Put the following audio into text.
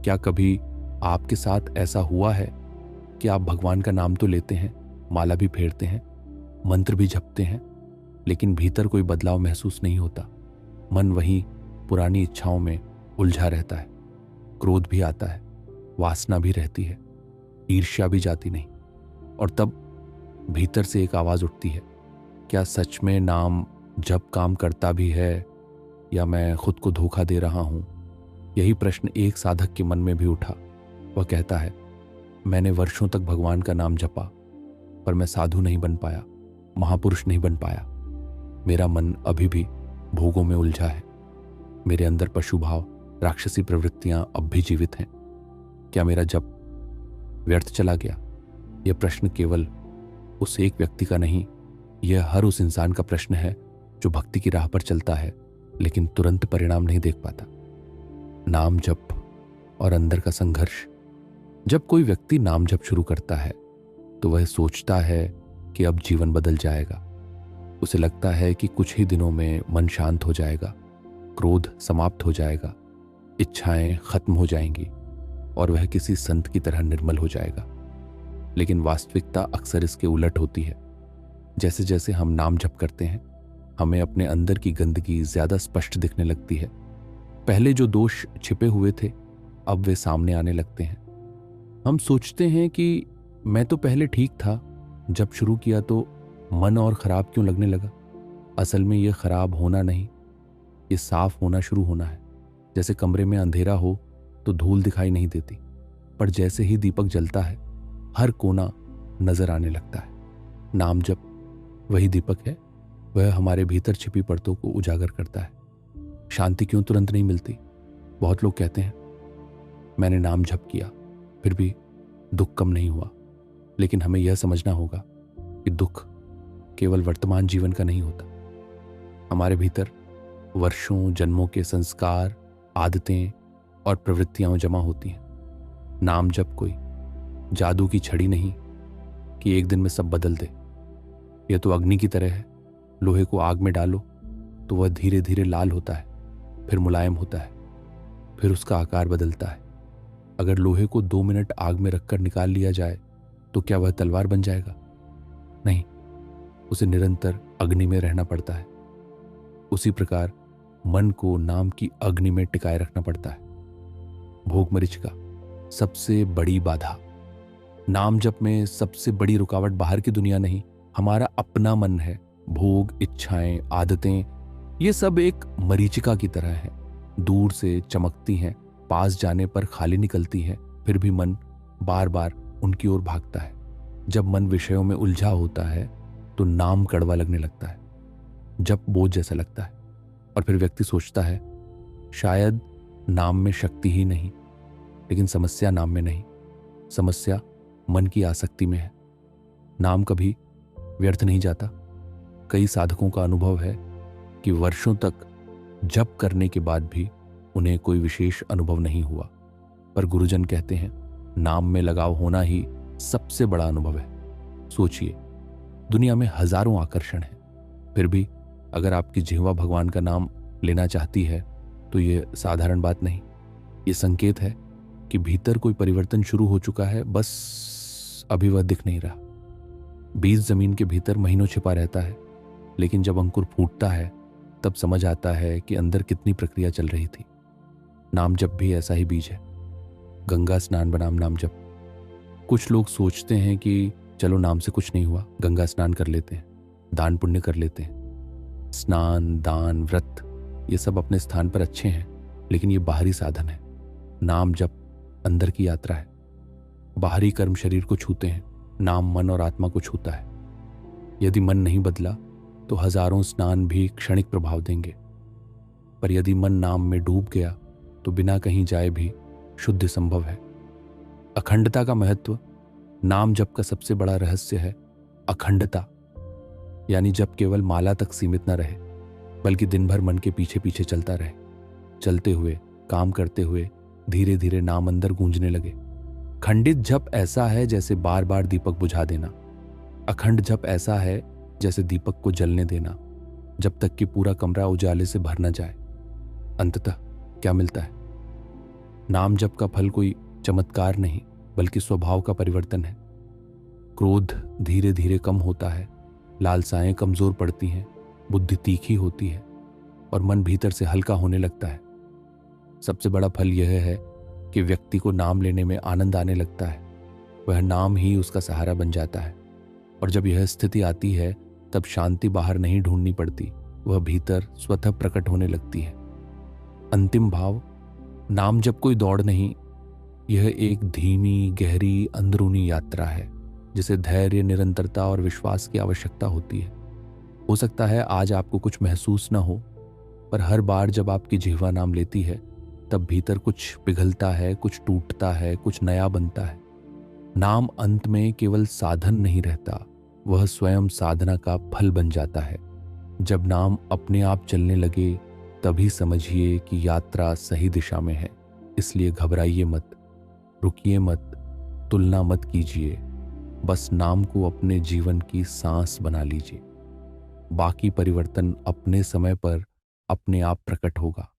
क्या कभी आपके साथ ऐसा हुआ है कि आप भगवान का नाम तो लेते हैं, माला भी फेरते हैं, मंत्र भी जपते हैं, लेकिन भीतर कोई बदलाव महसूस नहीं होता? मन वहीं पुरानी इच्छाओं में उलझा रहता है, क्रोध भी आता है, वासना भी रहती है, ईर्ष्या भी जाती नहीं। और तब भीतर से एक आवाज उठती है, क्या सच में नाम जप काम करता भी है, या मैं खुद को धोखा दे रहा हूं? यही प्रश्न एक साधक के मन में भी उठा। वह कहता है, मैंने वर्षों तक भगवान का नाम जपा, पर मैं साधु नहीं बन पाया, महापुरुष नहीं बन पाया। मेरा मन अभी भी भोगों में उलझा है, मेरे अंदर पशु भाव, राक्षसी प्रवृत्तियां अब भी जीवित हैं। क्या मेरा जप व्यर्थ चला गया? यह प्रश्न केवल उस एक व्यक्ति का नहीं, यह हर उस इंसान का प्रश्न है जो भक्ति की राह पर चलता है लेकिन तुरंत परिणाम नहीं देख पाता। नाम जप और अंदर का संघर्ष। जब कोई व्यक्ति नाम जप शुरू करता है तो वह सोचता है कि अब जीवन बदल जाएगा। उसे लगता है कि कुछ ही दिनों में मन शांत हो जाएगा, क्रोध समाप्त हो जाएगा, इच्छाएं खत्म हो जाएंगी और वह किसी संत की तरह निर्मल हो जाएगा। लेकिन वास्तविकता अक्सर इसके उलट होती है। जैसे जैसे हम नाम जप करते हैं, हमें अपने अंदर की गंदगी ज्यादा स्पष्ट दिखने लगती है। पहले जो दोष छिपे हुए थे, अब वे सामने आने लगते हैं। हम सोचते हैं कि मैं तो पहले ठीक था, जब शुरू किया तो मन और खराब क्यों लगने लगा? असल में यह खराब होना नहीं, ये साफ होना शुरू होना है। जैसे कमरे में अंधेरा हो तो धूल दिखाई नहीं देती, पर जैसे ही दीपक जलता है हर कोना नजर आने लगता है। नाम जप वही दीपक है, वह हमारे भीतर छिपी परतों को उजागर करता है। शांति क्यों तुरंत नहीं मिलती? बहुत लोग कहते हैं, मैंने नाम जप किया फिर भी दुख कम नहीं हुआ। लेकिन हमें यह समझना होगा कि दुख केवल वर्तमान जीवन का नहीं होता। हमारे भीतर वर्षों जन्मों के संस्कार, आदतें और प्रवृत्तियां जमा होती हैं। नाम जप कोई जादू की छड़ी नहीं कि एक दिन में सब बदल दे। यह तो अग्नि की तरह है। लोहे को आग में डालो तो वह धीरे धीरे लाल होता है, फिर मुलायम होता है, फिर उसका आकार बदलता है। अगर लोहे को 2 मिनट आग में रखकर निकाल लिया जाए तो क्या वह तलवार बन जाएगा? नहीं, उसे निरंतर अग्नि में रहना पड़ता है। उसी प्रकार मन को नाम की अग्नि में टिकाए रखना पड़ता है। भोगमरीच का सबसे बड़ी बाधा। नाम जप में सबसे बड़ी रुकावट बाहर की दुनिया नहीं, हमारा अपना मन है। भोग, इच्छाएं, आदतें, ये सब एक मरीचिका की तरह है। दूर से चमकती हैं, पास जाने पर खाली निकलती हैं, फिर भी मन बार बार उनकी ओर भागता है। जब मन विषयों में उलझा होता है तो नाम कड़वा लगने लगता है, जप बोझ जैसा लगता है। और फिर व्यक्ति सोचता है, शायद नाम में शक्ति ही नहीं। लेकिन समस्या नाम में नहीं, समस्या मन की आसक्ति में है। नाम कभी व्यर्थ नहीं जाता। कई साधकों का अनुभव है कि वर्षों तक जप करने के बाद भी उन्हें कोई विशेष अनुभव नहीं हुआ, पर गुरुजन कहते हैं नाम में लगाव होना ही सबसे बड़ा अनुभव है। सोचिए, दुनिया में हजारों आकर्षण हैं, फिर भी अगर आपकी जिह्वा भगवान का नाम लेना चाहती है तो यह साधारण बात नहीं। ये संकेत है कि भीतर कोई परिवर्तन शुरू हो चुका है, बस अभी वह दिख नहीं रहा। बीज जमीन के भीतर महीनों छिपा रहता है, लेकिन जब अंकुर फूटता है तब समझ आता है कि अंदर कितनी प्रक्रिया चल रही थी। नाम जप भी ऐसा ही बीज है। गंगा स्नान बनाम नाम जप। कुछ लोग सोचते हैं कि चलो नाम से कुछ नहीं हुआ, गंगा स्नान कर लेते हैं, दान पुण्य कर लेते हैं। स्नान, दान, व्रत ये सब अपने स्थान पर अच्छे हैं, लेकिन ये बाहरी साधन है। नाम जप अंदर की यात्रा है। बाहरी कर्म शरीर को छूते हैं, नाम मन और आत्मा को छूता है। यदि मन नहीं बदला तो हजारों स्नान भी क्षणिक प्रभाव देंगे, पर यदि मन नाम में डूब गया तो बिना कहीं जाए भी शुद्ध संभव है। अखंडता का महत्व। नाम जप का सबसे बड़ा रहस्य है अखंडता, यानी जप केवल माला तक सीमित न रहे, बल्कि दिन भर मन के पीछे पीछे चलता रहे। चलते हुए, काम करते हुए धीरे धीरे नाम अंदर गूंजने लगे। खंडित जप ऐसा है जैसे बार बार दीपक बुझा देना। अखंड जप ऐसा है जैसे दीपक को जलने देना, जब तक कि पूरा कमरा उजाले से भर न जाए। अंततः क्या मिलता है? नाम जप का फल कोई चमत्कार नहीं, बल्कि स्वभाव का परिवर्तन है। क्रोध धीरे धीरे कम होता है, लालसाएं कमजोर पड़ती हैं, बुद्धि तीखी होती है और मन भीतर से हल्का होने लगता है। सबसे बड़ा फल यह है कि व्यक्ति को नाम लेने में आनंद आने लगता है। वह नाम ही उसका सहारा बन जाता है। और जब यह स्थिति आती है तब शांति बाहर नहीं ढूंढनी पड़ती, वह भीतर स्वतः प्रकट होने लगती है। अंतिम भाव, नाम जब कोई दौड़ नहीं, यह एक धीमी गहरी अंदरूनी यात्रा है जिसे धैर्य, निरंतरता और विश्वास की आवश्यकता होती है। हो सकता है आज आपको कुछ महसूस न हो, पर हर बार जब आपकी जिह्वा नाम लेती है तब भीतर कुछ पिघलता है, कुछ टूटता है, कुछ नया बनता है। नाम अंत में केवल साधन नहीं रहता, वह स्वयं साधना का फल बन जाता है। जब नाम अपने आप चलने लगे तभी समझिए कि यात्रा सही दिशा में है। इसलिए घबराइए मत, रुकिए मत, तुलना मत कीजिए। बस नाम को अपने जीवन की सांस बना लीजिए। बाकी परिवर्तन अपने समय पर अपने आप प्रकट होगा।